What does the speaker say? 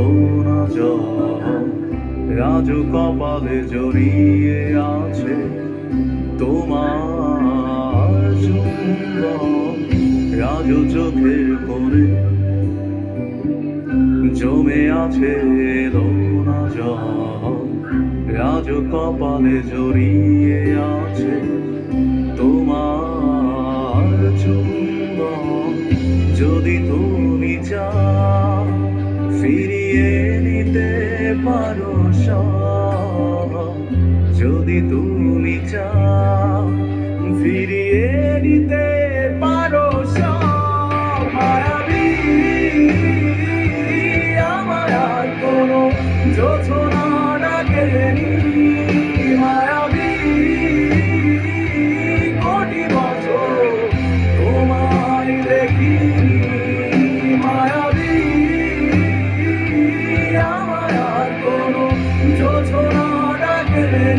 এলো না জল, আজ কপালে জড়িয়ে আছে তোমার চুম্বন। আজ চোখের কোণে জমে আছে এলো না জল, আজ কপালে জড়িয়ে আছে তোমার চুম্বন। যদি তুমি চাও ফিরিয়ে নিতে পারো সব, যদি তুমি চাও ফিরিয়ে নিতে পারো সব। মায়াবী আমার আর কোনো যোছনা ডাকেনি, মায়াবী কোটি বছর তোমায় দেখিনি, মায়াবী আমার আর কোনো যোছনা ডাকেনি।